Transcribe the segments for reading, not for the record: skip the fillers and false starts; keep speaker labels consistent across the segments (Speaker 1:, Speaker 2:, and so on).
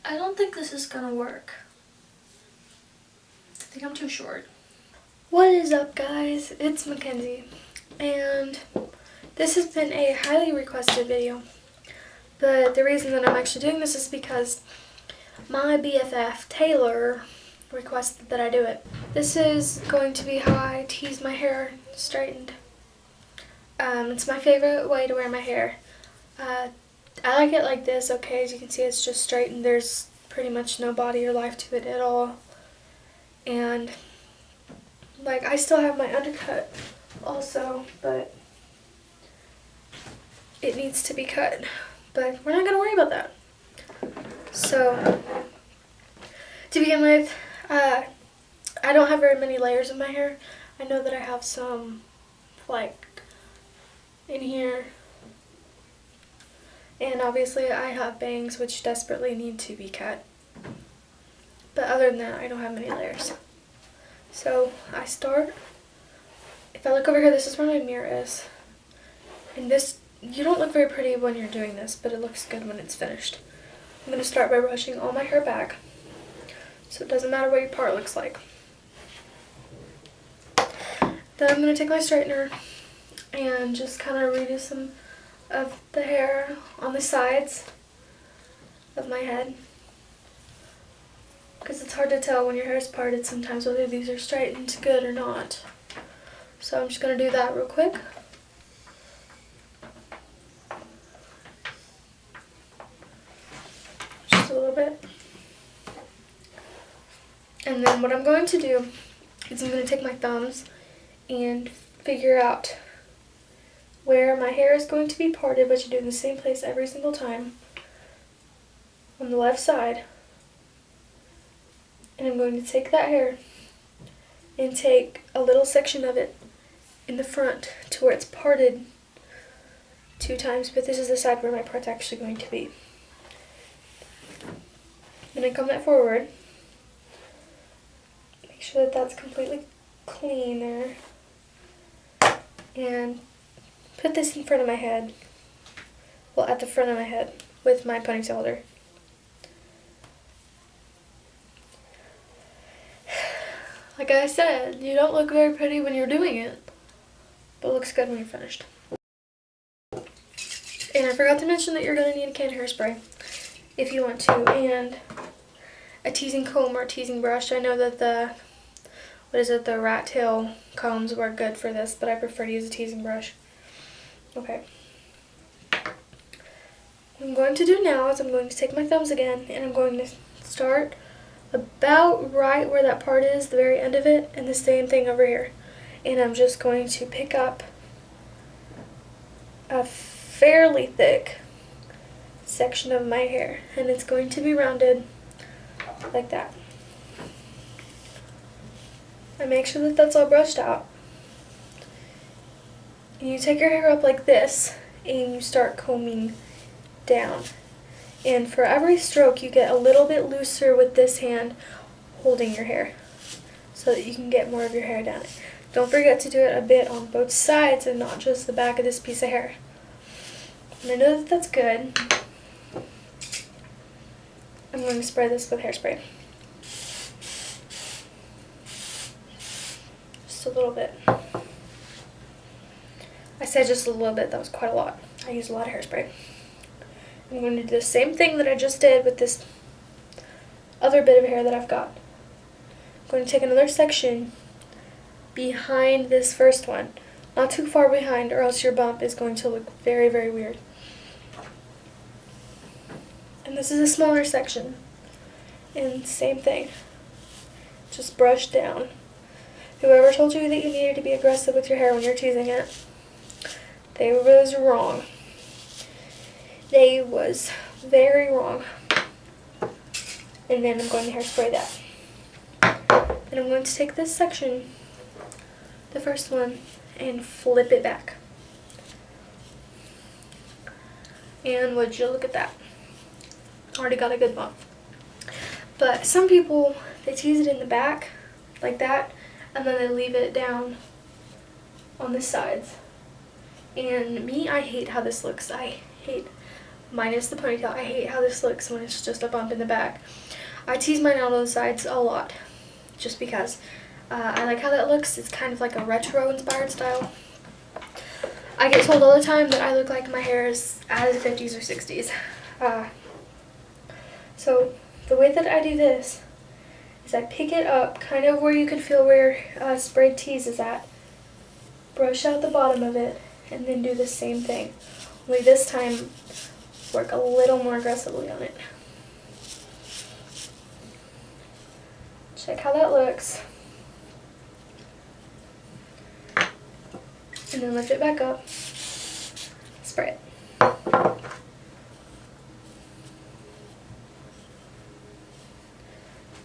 Speaker 1: I don't think this is gonna work. I think I'm too short. What is up, guys? It's Mackenzie, and this has been a highly requested video. But the reason that I'm actually doing this is because my BFF, Taylor, requested that I do it. This is going to be how I tease my hair straightened. It's my favorite way to wear my hair. I like it like this, okay? As you can see, it's just straightened. There's pretty much no body or life to it at all. And, like, I still have my undercut also, but it needs to be cut. But we're not going to worry about that. So, to begin with, I don't have very many layers of my hair. I know that I have some, like, in here. And obviously I have bangs which desperately need to be cut. But other than that, I don't have many layers. So I start, if I look over here, this is where my mirror is. And this, you don't look very pretty when you're doing this, but it looks good when it's finished. I'm going to start by brushing all my hair back, so it doesn't matter what your part looks like. Then I'm going to take my straightener and just kind of redo some of the hair on the sides of my head, because it's hard to tell when your hair is parted sometimes whether these are straightened good or not. So I'm just going to do that real quick. Just a little bit. And then what I'm going to do is I'm going to take my thumbs and figure out where my hair is going to be parted, but you do it in the same place every single time on the left side. And I'm going to take that hair and take a little section of it in the front to where it's parted 2 times, but this is the side where my part's actually going to be. Then I comb that forward. Make sure that that's completely clean there. And put this in front of my head. Well, at the front of my head with my ponytail holder. Like I said, you don't look very pretty when you're doing it, but it looks good when you're finished. And I forgot to mention that you're going to need a can of hairspray if you want to, and a teasing comb or a teasing brush. I know that the rat tail combs work good for this, but I prefer to use a teasing brush. Okay. What I'm going to do now is I'm going to take my thumbs again, and I'm going to start about right where that part is, the very end of it, and the same thing over here. And I'm just going to pick up a fairly thick section of my hair, and it's going to be rounded like that. I make sure that that's all brushed out. And you take your hair up like this, and you start combing down. And for every stroke, you get a little bit looser with this hand holding your hair, so that you can get more of your hair down. Don't forget to do it a bit on both sides and not just the back of this piece of hair. And I know that that's good. I'm going to spray this with hairspray. Just a little bit. I said just a little bit, that was quite a lot. I used a lot of hairspray. I'm going to do the same thing that I just did with this other bit of hair that I've got. I'm going to take another section behind this first one. Not too far behind, or else your bump is going to look very, very weird. And this is a smaller section. And same thing. Just brush down. Whoever told you that you needed to be aggressive with your hair when you're teasing it, they was wrong. They was very wrong. And then I'm going to hairspray that. And I'm going to take this section, the first one, and flip it back. And would you look at that? Already got a good bump. But some people, they tease it in the back, like that, and then they leave it down on the sides. And me, I hate how this looks. I hate minus the ponytail. I hate how this looks when it's just a bump in the back. I tease mine out on the sides a lot, just because I like how that looks. It's kind of like a retro inspired style. I get told all the time that I look like my hair is out of the 50s or 60s. So the way that I do this is I pick it up kind of where you can feel where sprayed tease is at, brush out the bottom of it, and then do the same thing. Only this time, work a little more aggressively on it. Check how that looks. And then lift it back up, spray it.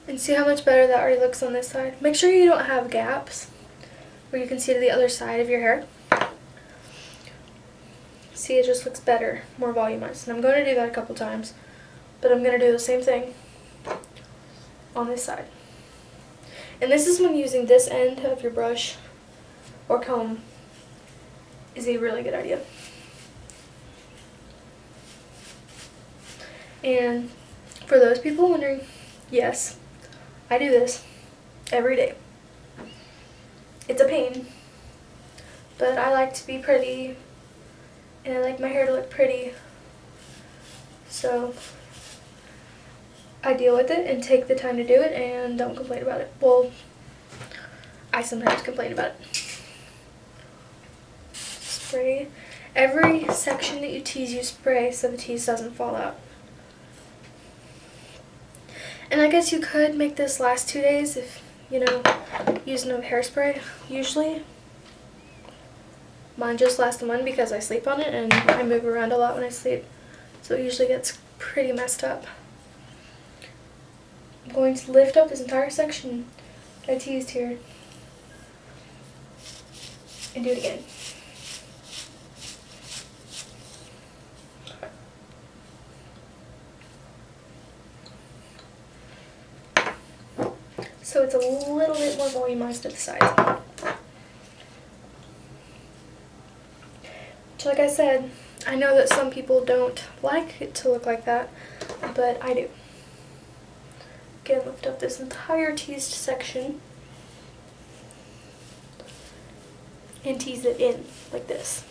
Speaker 1: And see how much better that already looks on this side. Make sure you don't have gaps where you can see to the other side of your hair. See, it just looks better, more volumized. And I'm going to do that a couple times, but I'm going to do the same thing on this side. And this is when using this end of your brush or comb is a really good idea. And for those people wondering, yes, I do this every day. It's a pain, but I like to be pretty, and I like my hair to look pretty, so I deal with it and take the time to do it and don't complain about it. Well, I sometimes complain about it. Spray. Every section that you tease, you spray so the tease doesn't fall out. And I guess you could make this last 2 days if, you know, use no hairspray. Usually, mine just lasts one because I sleep on it and I move around a lot when I sleep. So it usually gets pretty messed up. I'm going to lift up this entire section that I teased here and do it again. So it's a little bit more volumized at the sides. Which, like I said, I know that some people don't like it to look like that, but I do. Again, lift up this entire teased section and tease it in like this.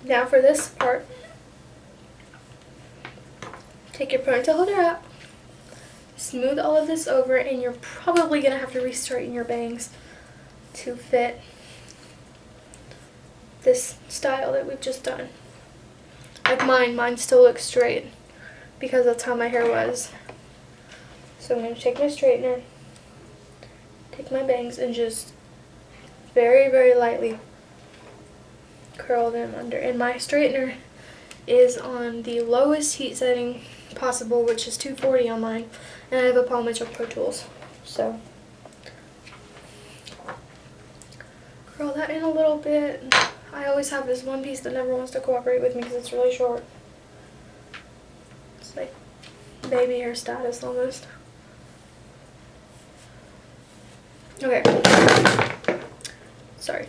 Speaker 1: Now for this part, take your ponytail holder out, smooth all of this over, and you're probably going to have to re-straighten your bangs to fit this style that we've just done. Like mine still looks straight because that's how my hair was. So I'm going to take my straightener, take my bangs, and just very, very lightly curl them under. And my straightener is on the lowest heat setting possible, which is 240 on mine, and I have a Paul Mitchell Pro Tools. So curl that in a little bit. I always have this one piece that never wants to cooperate with me because it's really short. It's like baby hair status almost. Okay. Sorry.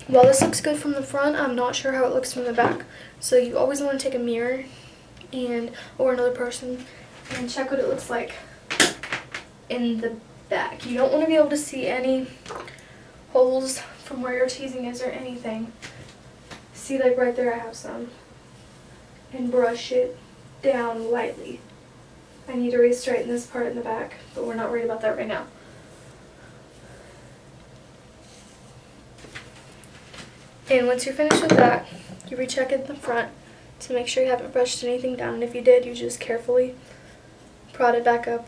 Speaker 1: While this looks good from the front, I'm not sure how it looks from the back. So you always want to take a mirror or another person and check what it looks like in the back. You don't want to be able to see any holes from where your teasing is or anything. See, like right there I have some. And brush it down lightly. I need to re-straighten this part in the back, but we're not worried about that right now. And once you're finished with that, you recheck in the front to make sure you haven't brushed anything down. And if you did, you just carefully prod it back up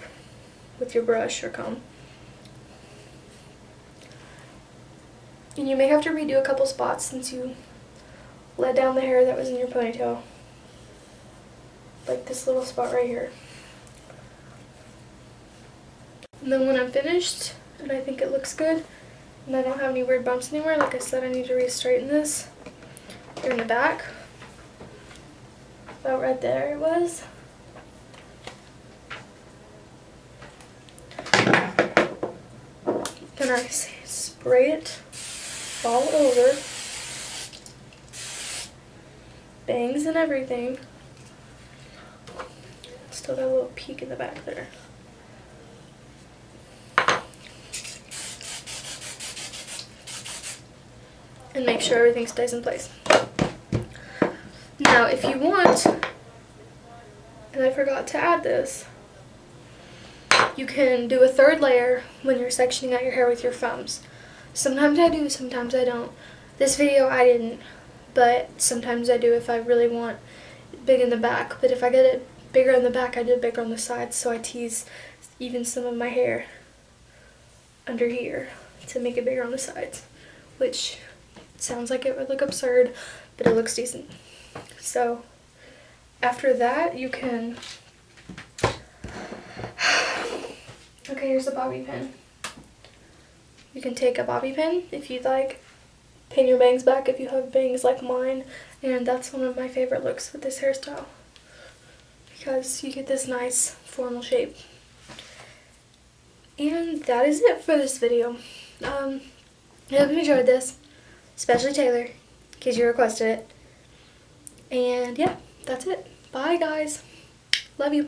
Speaker 1: with your brush or comb. And you may have to redo a couple spots since you let down the hair that was in your ponytail. Like this little spot right here. And then when I'm finished, and I think it looks good, and I don't have any weird bumps anywhere, like I said, I need to re-straighten this. here in the back. About right there it was. Then I spray it all over. Bangs and everything. Still got a little peak in the back there. And make sure everything stays in place. Now, if you want, and I forgot to add this, you can do a third layer when you're sectioning out your hair with your thumbs. Sometimes I do, sometimes I don't. This video I didn't, but sometimes I do if I really want big in the back. But if I get it bigger in the back, I do it bigger on the sides, so I tease even some of my hair under here to make it bigger on the sides, which sounds like it would look absurd, but it looks decent. So after that, you can, okay, here's a bobby pin. You can take a bobby pin if you'd like, pin your bangs back if you have bangs like mine, and that's one of my favorite looks with this hairstyle because you get this nice formal shape. And that is it for this video. I hope you enjoyed this, especially Taylor, because you requested it. And yeah, that's it. Bye guys. Love you.